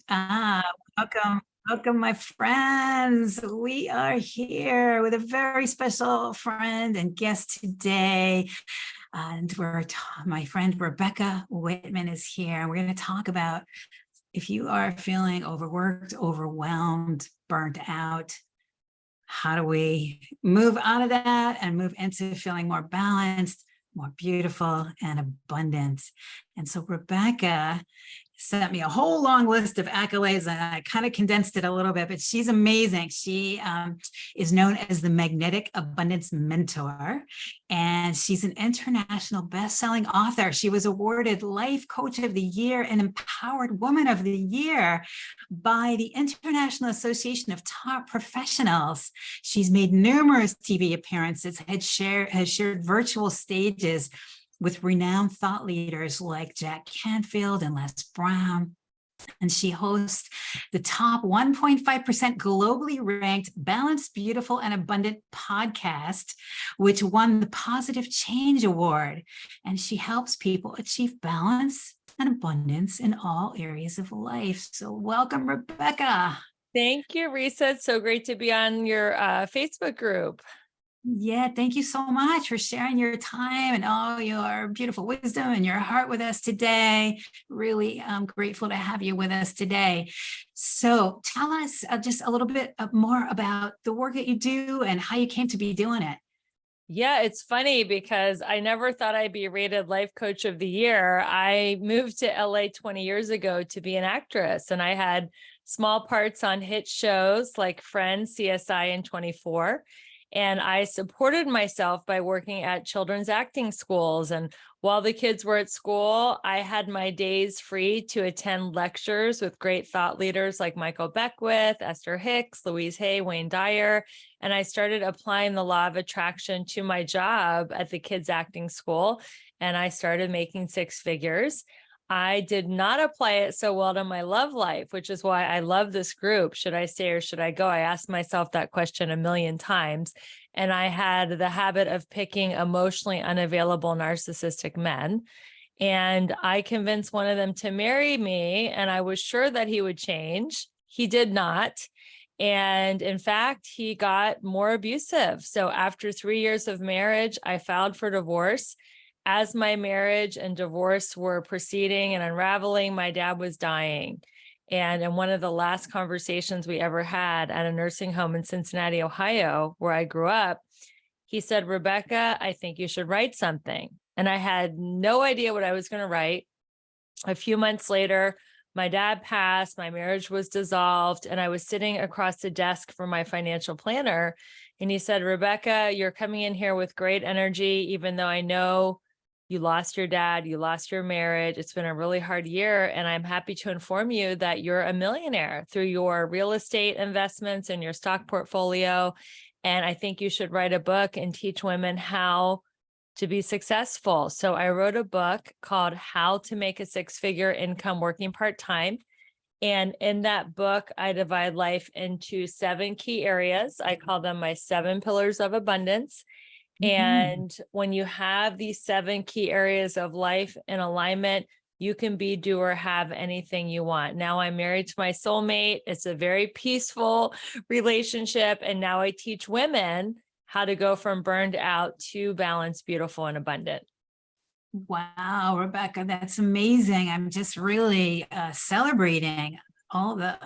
Ah, welcome, welcome, my friends. We are here with a very special friend and guest today. And my friend Rebecca Whitman is here. And we're going to talk about if you are feeling overworked, overwhelmed, burnt out, how do we move out of that and move into feeling more balanced, more beautiful, and abundant? And so Rebecca sent me a whole long list of accolades, and I kind of condensed it a little bit, but she's amazing. She is known as the Magnetic Abundance Mentor, and she's an international best-selling author. She was awarded Life Coach of the Year and Empowered Woman of the Year by the International Association of Top Professionals. She's made numerous TV appearances, has shared virtual stages with renowned thought leaders like Jack Canfield and Les Brown. And she hosts the top 1.5% globally ranked Balanced, Beautiful, and Abundant podcast, which won the Positive Change Award. And she helps people achieve balance and abundance in all areas of life. So welcome, Rebecca. Thank you, Risa. It's so great to be on your Facebook group. Yeah, thank you so much for sharing your time and all your beautiful wisdom and your heart with us today. Really grateful to have you with us today. So tell us just a little bit more about the work that you do and how you came to be doing it. Yeah, it's funny because I never thought I'd be rated Life Coach of the Year. I moved to LA 20 years ago to be an actress, and I had small parts on hit shows like Friends, CSI, and 24. And I supported myself by working at children's acting schools. And while the kids were at school, I had my days free to attend lectures with great thought leaders like Michael Beckwith, Esther Hicks, Louise Hay, Wayne Dyer. And I started applying the law of attraction to my job at the kids acting school. And I started making six figures. I did not apply it so well to my love life, which is why I love this group. Should I stay or should I go? I asked myself that question a million times. And I had the habit of picking emotionally unavailable narcissistic men. And I convinced one of them to marry me. And I was sure that he would change. He did not. And in fact, he got more abusive. So after 3 years of marriage, I filed for divorce. As my marriage and divorce were proceeding and unraveling, my dad was dying. And in one of the last conversations we ever had at a nursing home in Cincinnati, Ohio, where I grew up, he said, "Rebecca, I think you should write something." And I had no idea what I was going to write. A few months later, my dad passed, my marriage was dissolved, and I was sitting across the desk from my financial planner. And he said, "Rebecca, you're coming in here with great energy, even though I know you lost your dad, you lost your marriage. It's been a really hard year. And I'm happy to inform you that you're a millionaire through your real estate investments and your stock portfolio. And I think you should write a book and teach women how to be successful." So I wrote a book called How to Make a Six-Figure Income Working Part-Time. And in that book, I divide life into 7 key areas. I call them my 7 pillars of abundance. And when you have these 7 key areas of life in alignment, you can be, do, or have anything you want. Now I'm married to my soulmate. It's a very peaceful relationship. And now I teach women how to go from burned out to balanced, beautiful, and abundant. Wow, Rebecca, that's amazing. I'm just really celebrating all the,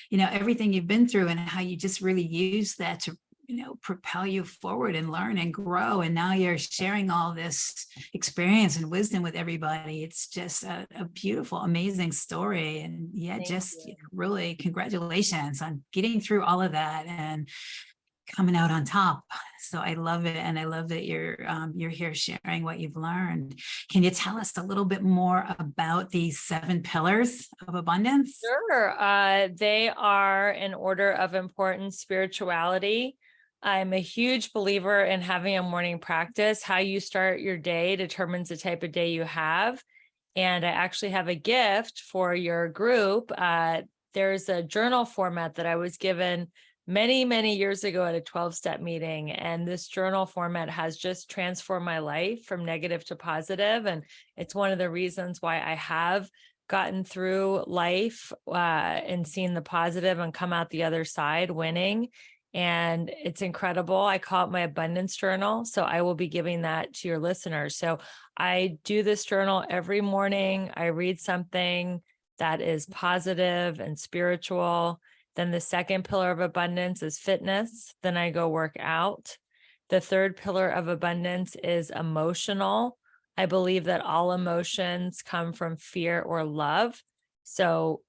everything you've been through and how you just really use that to propel you forward and learn and grow. And now you're sharing all this experience and wisdom with everybody. It's just a beautiful, amazing story. And yeah, really congratulations on getting through all of that and coming out on top. So I love it. And I love that you're here sharing what you've learned. Can you tell us a little bit more about these 7 pillars of abundance? Sure. They are in order of importance: spirituality. I'm a huge believer in having a morning practice. How you start your day determines the type of day you have. And I actually have a gift for your group. There's a journal format that I was given many, many years ago at a 12-step meeting. And this journal format has just transformed my life from negative to positive. And it's one of the reasons why I have gotten through life and seen the positive and come out the other side winning. And it's incredible. I call it my abundance journal. So I will be giving that to your listeners. So I do this journal every morning. I read something that is positive and spiritual. Then the second pillar of abundance is fitness. Then I go work out. The third pillar of abundance is emotional. I believe that all emotions come from fear or love. So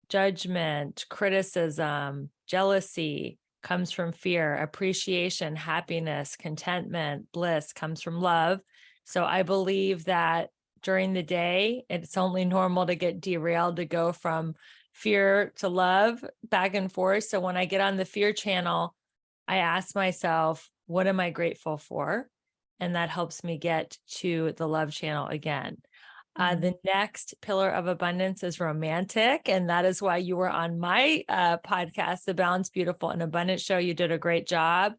judgment, criticism, jealousy comes from fear. Appreciation, happiness, contentment, bliss comes from love. So I believe that during the day, it's only normal to get derailed, to go from fear to love back and forth. So when I get on the fear channel, I ask myself, what am I grateful for? And that helps me get to the love channel again. The next pillar of abundance is romantic. And that is why you were on my podcast, the Balanced, Beautiful, and Abundant Show. You did a great job.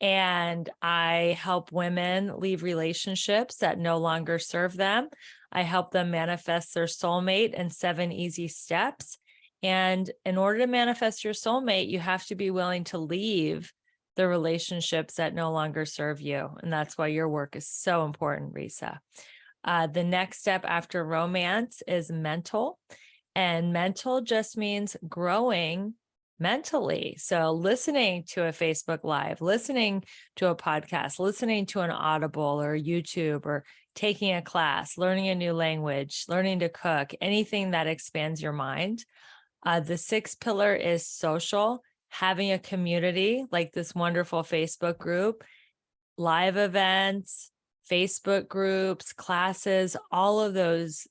And I help women leave relationships that no longer serve them. I help them manifest their soulmate in 7 easy steps. And in order to manifest your soulmate, you have to be willing to leave the relationships that no longer serve you. And that's why your work is so important, Risa. The next step after romance is mental. And mental just means growing mentally. So listening to a Facebook Live, listening to a podcast, listening to an Audible or YouTube, or taking a class, learning a new language, learning to cook, anything that expands your mind. The sixth pillar is social, having a community like this wonderful Facebook group, live events, Facebook groups, classes, all of those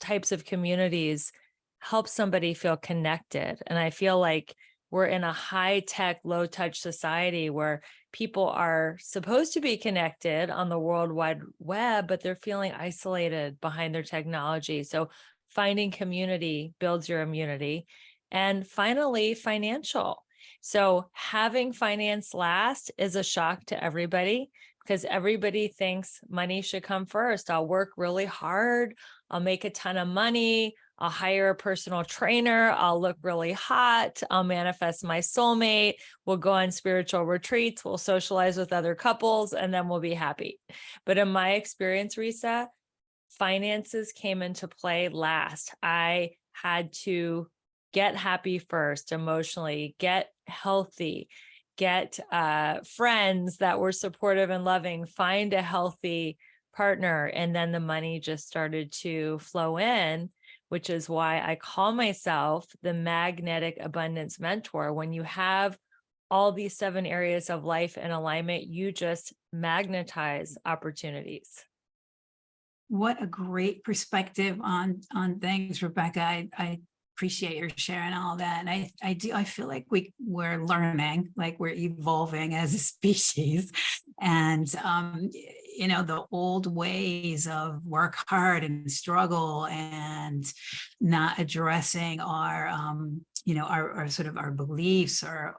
types of communities help somebody feel connected. And I feel like we're in a high-tech, low-touch society where people are supposed to be connected on the World Wide Web, but they're feeling isolated behind their technology. So finding community builds your immunity. And finally, financial. So having finance last is a shock to everybody, because everybody thinks money should come first. I'll work really hard. I'll make a ton of money. I'll hire a personal trainer. I'll look really hot. I'll manifest my soulmate. We'll go on spiritual retreats. We'll socialize with other couples, and then we'll be happy. But in my experience, Risa, finances came into play last. I had to get happy first emotionally, get healthy, get friends that were supportive and loving, find a healthy partner. And then the money just started to flow in, which is why I call myself the magnetic abundance mentor. When you have all these 7 areas of life in alignment, you just magnetize opportunities. What a great perspective on things, Rebecca. I appreciate your sharing all that. And I feel like we're learning, like we're evolving as a species. And the old ways of work hard and struggle and not addressing our our sort of our beliefs, or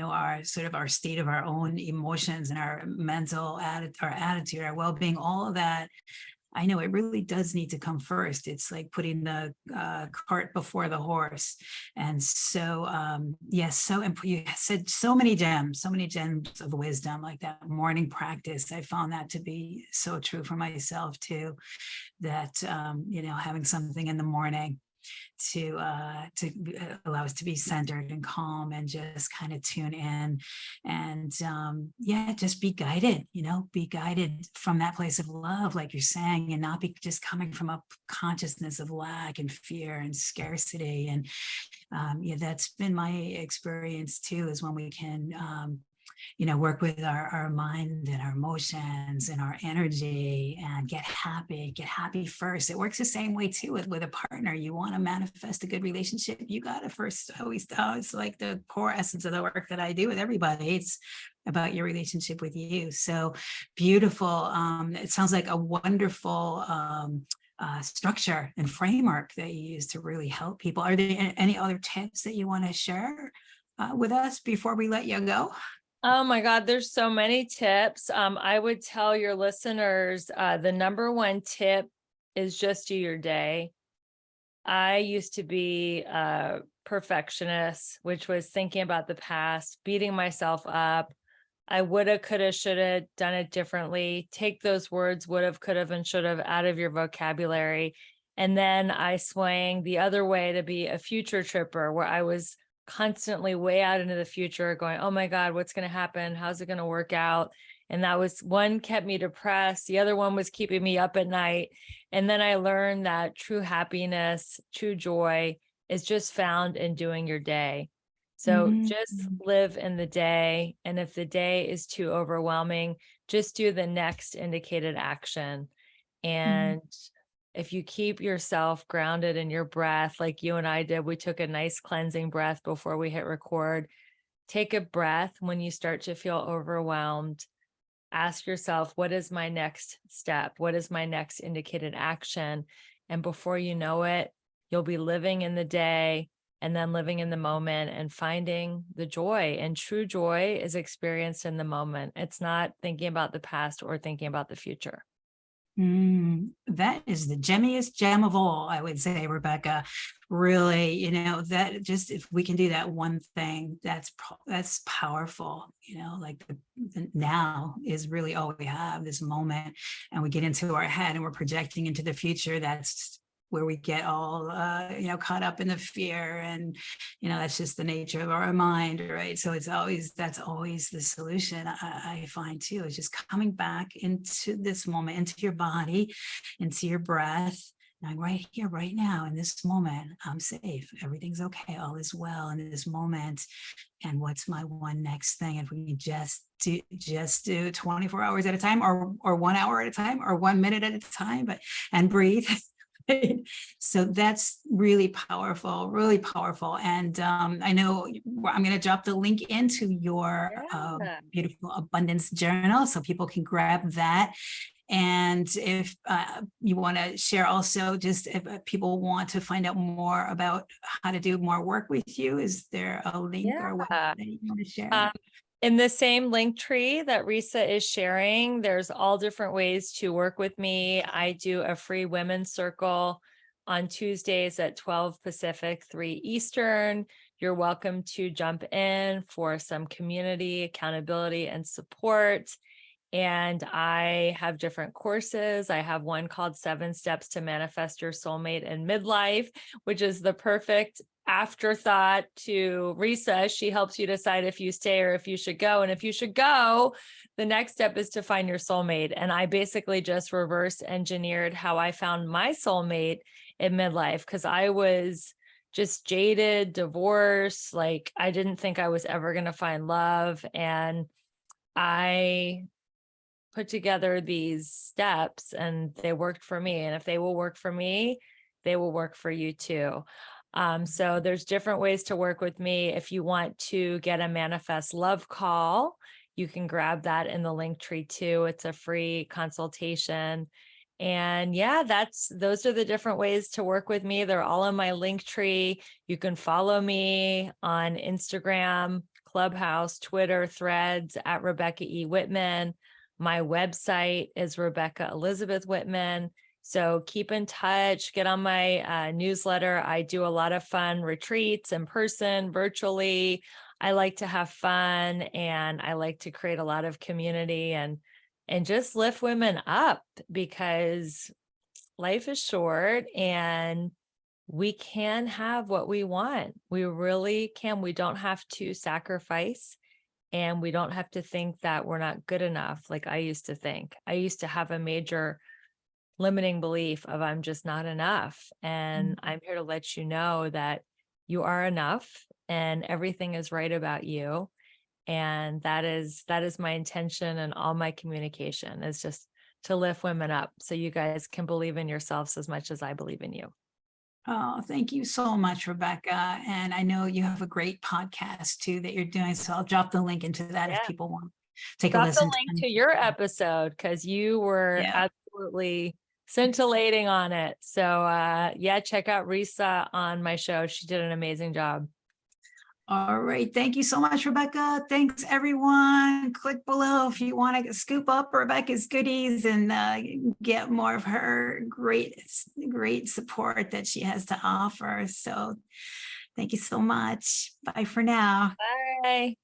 our sort of our state of our own emotions and our mental attitude, our well-being, all of that. I know it really does need to come first. It's like putting the cart before the horse. And so, yes, you said so many gems of wisdom, like that morning practice. I found that to be so true for myself too, that, having something in the morning to allow us to be centered and calm and just kind of tune in and just be guided from that place of love, like you're saying, and not be just coming from a consciousness of lack and fear and scarcity. And that's been my experience too, is when we can work with our mind and our emotions and our energy and get happy first. It works the same way too with a partner. You want to manifest a good relationship, you got to first always, it's like the core essence of the work that I do with everybody. It's about your relationship with you. So beautiful. It sounds like a wonderful structure and framework that you use to really help people. Are there any other tips that you want to share with us before we let you go? Oh my God, there's so many tips. I would tell your listeners, the number one tip is just do your day. I used to be a perfectionist, which was thinking about the past, beating myself up. I woulda, coulda, shoulda done it differently. Take those words, would have, could have, and should have out of your vocabulary. And then I swang the other way to be a future tripper, where I was constantly way out into the future going, oh my God, what's going to happen? How's it going to work out? And that was one kept me depressed. The other one was keeping me up at night. And then I learned that true happiness, true joy is just found in doing your day. So just live in the day. And if the day is too overwhelming, just do the next indicated action. And if you keep yourself grounded in your breath, like you and I did, we took a nice cleansing breath before we hit record. Take a breath when you start to feel overwhelmed. Ask yourself, what is my next step? What is my next indicated action? And before you know it, you'll be living in the day and then living in the moment and finding the joy. And true joy is experienced in the moment. It's not thinking about the past or thinking about the future. That is the gemmiest gem of all, I would say, Rebecca. Really, that just, if we can do that one thing, that's powerful. Like the now is really all we have, this moment, and we get into our head and we're projecting into the future. That's where we get all caught up in the fear, and that's just the nature of our mind, right? So that's always the solution. I find too, is just coming back into this moment, into your body, into your breath. And I'm right here, right now, in this moment. I'm safe. Everything's okay. All is well in this moment. And what's my one next thing? If we can just do 24 hours at a time, or 1 hour at a time, or 1 minute at a time, and breathe. So that's really powerful, really powerful. And I know I'm going to drop the link into your beautiful abundance journal so people can grab that. And if you want to share also, just if people want to find out more about how to do more work with you, is there a link or a website that you want to share? In the same link tree that Risa is sharing, there's all different ways to work with me. I do a free women's circle on Tuesdays at 12 Pacific, 3 Eastern. You're welcome to jump in for some community, accountability, and support. And I have different courses. I have one called 7 Steps to Manifest Your Soulmate in Midlife, which is the perfect afterthought to Risa. She helps you decide if you stay or if you should go. And if you should go, the next step is to find your soulmate. And I basically just reverse engineered how I found my soulmate in midlife, because I was just jaded, divorced. Like, I didn't think I was ever going to find love. And I put together these steps and they worked for me. And if they will work for me, they will work for you too. So there's different ways to work with me. If you want to get a manifest love call, you can grab that in the link tree too. It's a free consultation. And yeah, those are the different ways to work with me. They're all in my link tree. You can follow me on Instagram, Clubhouse, Twitter, Threads at Rebecca E. Whitman. My website is Rebecca Elizabeth Whitman. So keep in touch, get on my newsletter. I do a lot of fun retreats in person, virtually. I like to have fun, and I like to create a lot of community and just lift women up, because life is short and we can have what we want. We really can. We don't have to sacrifice, and we don't have to think that we're not good enough. Like I used to think. I used to have a major limiting belief of I'm just not enough. And I'm here to let you know that you are enough and everything is right about you. And that is my intention, and all my communication is just to lift women up so you guys can believe in yourselves as much as I believe in you. Oh, thank you so much, Rebecca. And I know you have a great podcast too that you're doing. So I'll drop the link into that if people want to take a listen. Drop the link to your episode, because you were absolutely scintillating on it. So check out Risa on my show. She did an amazing job. All right. Thank you so much, Rebecca. Thanks, everyone. Click below if you want to scoop up Rebecca's goodies and get more of her great support that she has to offer. So thank you so much. Bye for now. Bye.